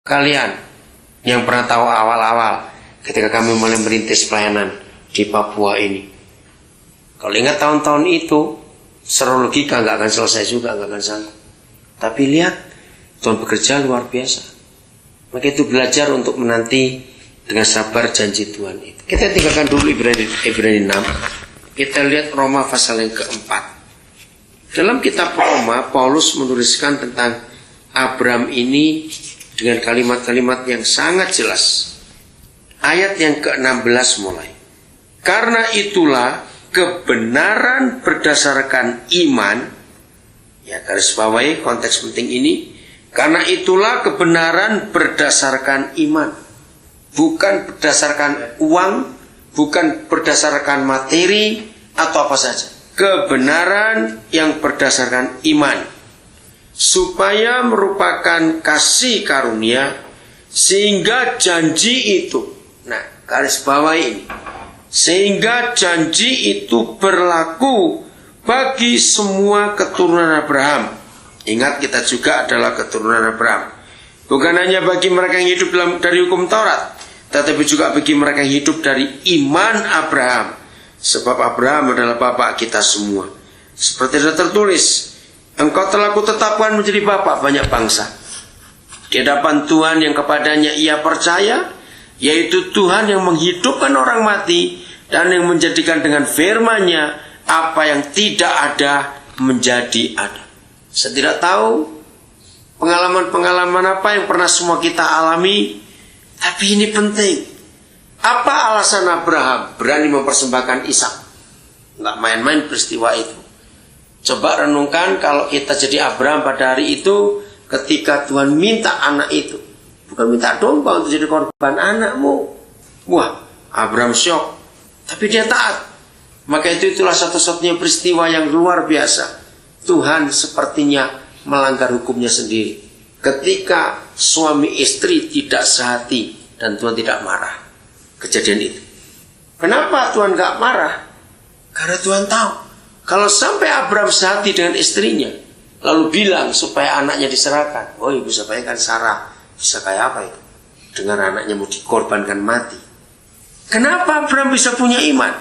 Kalian yang pernah tahu awal-awal ketika kami mulai merintis pelayanan di Papua ini, kalau ingat tahun-tahun itu, secara logika nggak akan selesai juga, nggak akan sanggup. Tapi lihat, Tuhan bekerja luar biasa. Maka itu belajar untuk menanti dengan sabar janji Tuhan itu. Kita tinggalkan dulu Ibrani 6. Kita lihat Roma pasal yang keempat. Dalam kitab Roma, Paulus menuliskan tentang Abraham ini dengan kalimat-kalimat yang sangat jelas. Ayat yang ke-16 mulai. Karena itulah kebenaran berdasarkan iman. Ya, garis bawahi konteks penting ini. Karena itulah kebenaran berdasarkan iman. Bukan berdasarkan uang, bukan berdasarkan materi atau apa saja. Kebenaran yang berdasarkan iman. Supaya merupakan kasih karunia sehingga janji itu, nah garis bawah ini, sehingga janji itu berlaku bagi semua keturunan Abraham. Ingat, kita juga adalah keturunan Abraham. Bukan hanya bagi mereka yang hidup dari hukum Taurat, tetapi juga bagi mereka yang hidup dari iman Abraham. Sebab Abraham adalah bapak kita semua. Seperti sudah tertulis, engkau telah kutetapkan menjadi bapak banyak bangsa di hadapan Tuhan yang kepadanya ia percaya, yaitu Tuhan yang menghidupkan orang mati dan yang menjadikan dengan firman-Nya apa yang tidak ada menjadi ada. Saya tidak tahu pengalaman-pengalaman apa yang pernah semua kita alami, tapi ini penting. Apa alasan Abraham berani mempersembahkan Ishak? Nggak main-main peristiwa itu. Coba renungkan kalau kita jadi Abraham pada hari itu, ketika Tuhan minta anak itu, bukan minta domba untuk jadi korban anakmu. Wah, Abraham syok, tapi dia taat. Maka itulah satu-satunya peristiwa yang luar biasa. Tuhan sepertinya melanggar hukumnya sendiri. Ketika suami istri tidak sehati dan Tuhan tidak marah. Kejadian itu. Kenapa Tuhan gak marah? Karena Tuhan tahu, kalau sampai Abraham sehati dengan istrinya, lalu bilang supaya anaknya diserahkan. Oh, ibu bayangkan Sarah bisa kayak apa itu? Dengan anaknya mau dikorbankan mati. Kenapa Abraham bisa punya iman?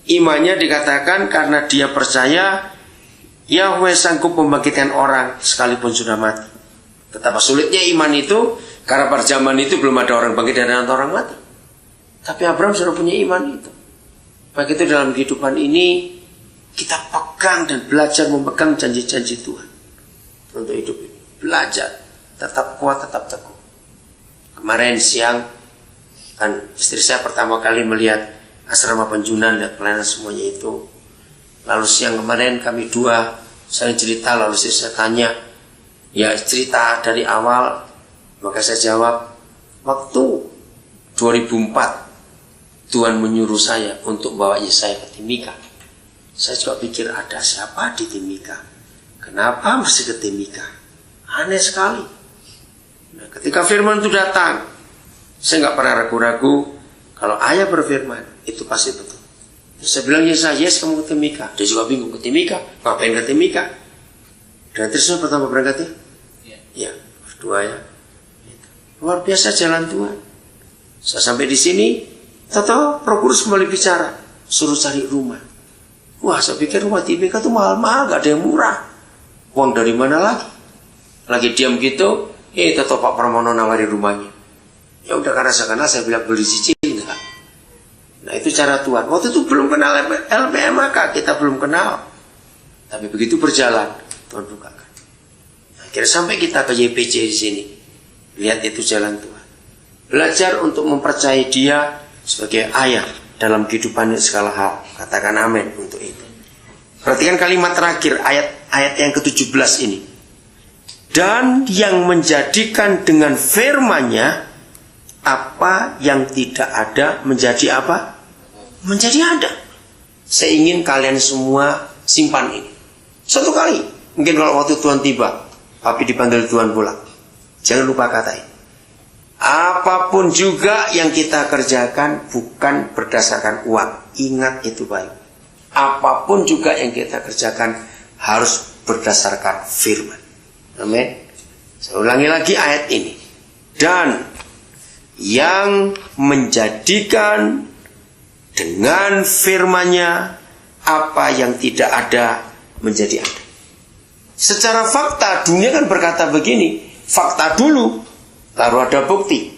Imannya dikatakan karena dia percaya Yahweh sanggup membangkitkan orang sekalipun sudah mati. Betapa sulitnya iman itu, karena pada zaman itu belum ada orang bangkit dari antara orang mati. Tapi Abraham sudah punya iman itu. Maka itu dalam kehidupan ini kita pegang dan belajar memegang janji-janji Tuhan untuk hidup ini. Belajar, tetap kuat, tetap teguh. Kemarin siang kan istri saya pertama kali melihat asrama penjunan dan pelayanan semuanya itu. Lalu siang kemarin kami dua saling cerita, lalu saya tanya, ya cerita dari awal. Maka saya jawab, waktu 2004 Tuhan menyuruh saya untuk bawa Yesaya ke Timika. Saya juga pikir, ada siapa di Timika? Kenapa mesti ke Timika? Aneh sekali. Nah, ketika firman itu datang, saya nggak pernah ragu-ragu. Kalau ayah berfirman, itu pasti betul. Terus saya bilang, Yesaya, yes kamu ke Timika. Dia juga bingung, ke Timika? Ngapain ke Timika? Dan terus pertama berangkatnya? Ya, berdua ya. Luar biasa jalan Tuhan. Saya sampai di sini, tahu Roh Kudus kembali bicara, suruh cari rumah. Wah, saya pikir rumah Timika itu mahal-mahal, gak ada yang murah. Uang dari mana lagi? Lagi diam gitu, tahu Pak Pramono nawari rumahnya. Ya udah, karena saya bilang beli cicil enggak. Nah, itu cara Tuhan. Waktu itu belum kenal LPMK, kita belum kenal. Tapi begitu berjalan, Tuhan bukakan. Akhirnya sampai kita ke YPC di sini. Lihat itu jalan Tuhan. Belajar untuk mempercayai Dia sebagai ayah dalam kehidupan segala hal. Katakan amin untuk itu. Perhatikan kalimat terakhir ayat yang ke-17 ini. Dan yang menjadikan dengan firman-Nya apa yang tidak ada menjadi apa? Menjadi ada. Saya ingin kalian semua simpan ini. Satu kali, mungkin kalau waktu Tuhan tiba, papi dipanggil Tuhan pulang, jangan lupa kata ini. Apapun juga yang kita kerjakan bukan berdasarkan uang. Ingat itu baik. Apapun juga yang kita kerjakan harus berdasarkan firman. Amin. Saya ulangi lagi ayat ini. dan yang menjadikan dengan firman-Nya apa yang tidak ada menjadi ada. Secara fakta dunia kan berkata begini, fakta dulu baru ada bukti.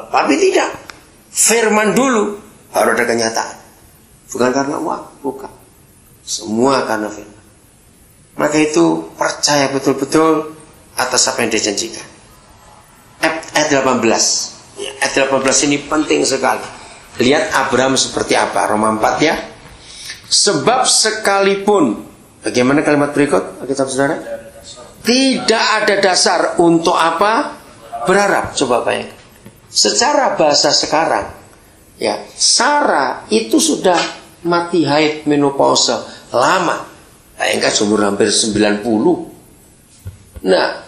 Tapi tidak, firman dulu baru ada kenyataan. Bukan karena uang, bukan. Semua karena firman. Maka itu percaya betul-betul atas apa yang dijanjikan. Ayat 18. Ya, ayat 18 ini penting sekali. Lihat Abraham seperti apa. Roma 4 ya. Sebab sekalipun, bagaimana kalimat berikut Alkitab saudara? Tidak ada dasar untuk apa? Berharap. Coba bayangkan. Secara bahasa sekarang, ya, Sarah itu sudah mati haid menopause lama. Bayangkan umur hampir 90. Nah,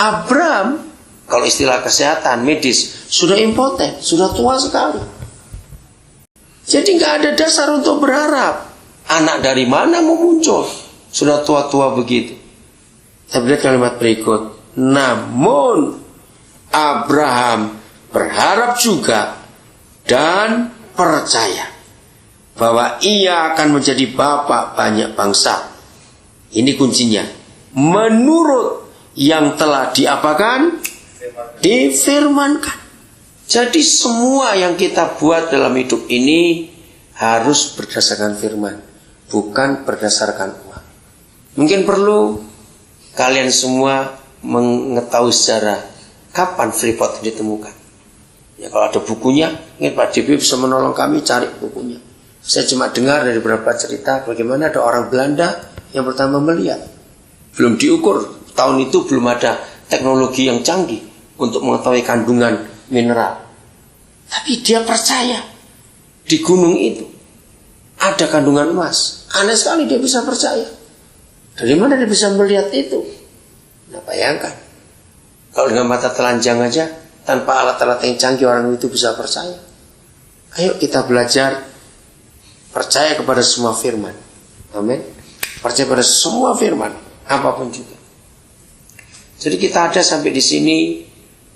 Abraham, kalau istilah kesehatan medis, sudah impoten, sudah tua sekali. Jadi nggak ada dasar untuk berharap. Anak dari mana mau muncul? Sudah tua-tua begitu. Tapi lihat kalimat berikut. Namun Abraham berharap juga dan percaya bahwa ia akan menjadi bapa banyak bangsa. Ini kuncinya. Menurut yang telah diapakan? Difirmankan. Jadi semua yang kita buat dalam hidup ini harus berdasarkan firman, bukan berdasarkan uang. Mungkin perlu kalian semua mengetahui sejarah kapan Freeport ditemukan. Ya, kalau ada bukunya, mungkin Pak DB bisa menolong kami cari bukunya. Saya cuma dengar dari beberapa cerita bagaimana ada orang Belanda yang pertama melihat. Belum diukur, tahun itu belum ada teknologi yang canggih untuk mengetahui kandungan mineral. Tapi dia percaya di gunung itu ada kandungan emas. Aneh sekali dia bisa percaya. Dari mana dia bisa melihat itu? Nah, bayangkan. Kalau dengan mata telanjang aja, tanpa alat-alat yang canggih orang itu bisa percaya. Ayo kita belajar percaya kepada semua firman. Amin. Percaya pada semua firman, apapun juga. Jadi kita ada sampai di sini.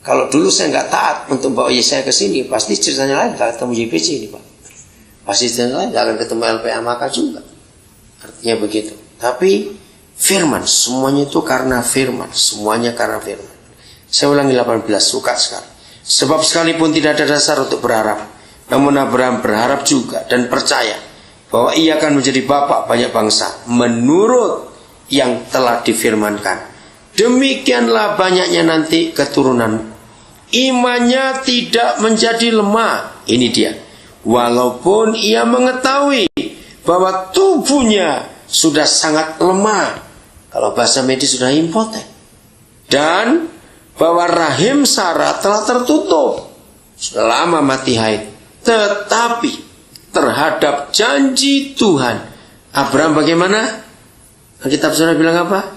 Kalau dulu saya nggak taat untuk bawa saya ke sini, pasti ceritanya lain, nggak ketemu JPC ini Pak. Pasti ceritanya lain, nggak akan ketemu LPA Maka juga. Artinya begitu. Tapi firman, semuanya itu karena firman, semuanya karena firman. Saya ulangi 18, suka sekali. Sebab sekalipun tidak ada dasar untuk berharap, namun Abraham berharap juga dan percaya bahwa ia akan menjadi bapa banyak bangsa menurut yang telah difirmankan. Demikianlah banyaknya nanti keturunan. Imannya tidak menjadi lemah. Ini dia. Walaupun ia mengetahui bahwa tubuhnya sudah sangat lemah. Kalau bahasa medis sudah impoten. Dan bahwa rahim Sarah telah tertutup. Sudah lama mati haid. Tetapi terhadap janji Tuhan, Abraham bagaimana? Alkitab saudara bilang apa?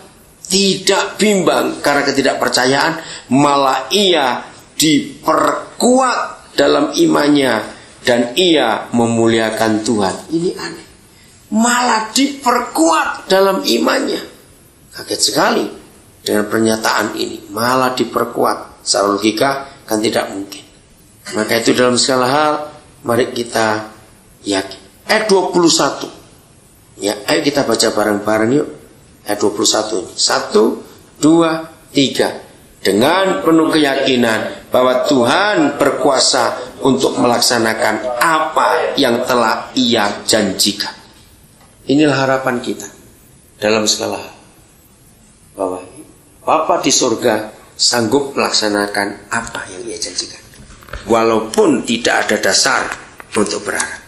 Tidak bimbang karena ketidakpercayaan, malah ia diperkuat dalam imannya dan ia memuliakan Tuhan. Ini aneh. Malah diperkuat dalam imannya. Kaget sekali dengan pernyataan ini. Malah diperkuat. Secara logika kan tidak mungkin. Maka itu dalam segala hal mari kita yakin. Ayat 21. Ya, ayo kita baca bareng-bareng yuk. Ayat 21 ini. 1, 2, 3. Dengan penuh keyakinan bahwa Tuhan berkuasa untuk melaksanakan apa yang telah Ia janjikan. Inilah harapan kita dalam segala hal. Bahwa Bapa di surga sanggup melaksanakan apa yang Ia janjikan. Walaupun tidak ada dasar untuk berharap.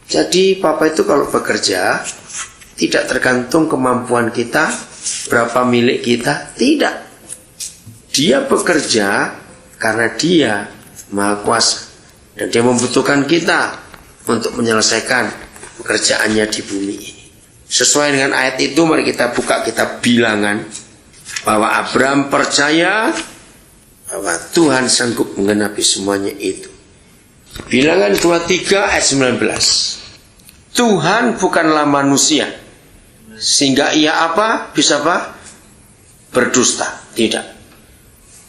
Jadi Papa itu kalau bekerja tidak tergantung kemampuan kita, berapa milik kita, tidak. Dia bekerja karena Dia Maha Kuasa dan Dia membutuhkan kita untuk menyelesaikan pekerjaannya di bumi ini. Sesuai dengan ayat itu, mari kita buka kitab Bilangan bahwa Abraham percaya bahwa Tuhan sanggup menggenapi semuanya itu. Bilangan 23 ayat 19. Tuhan bukanlah manusia sehingga Ia apa? Bisa apa? Berdusta. Tidak.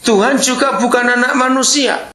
Tuhan juga bukan anak manusia.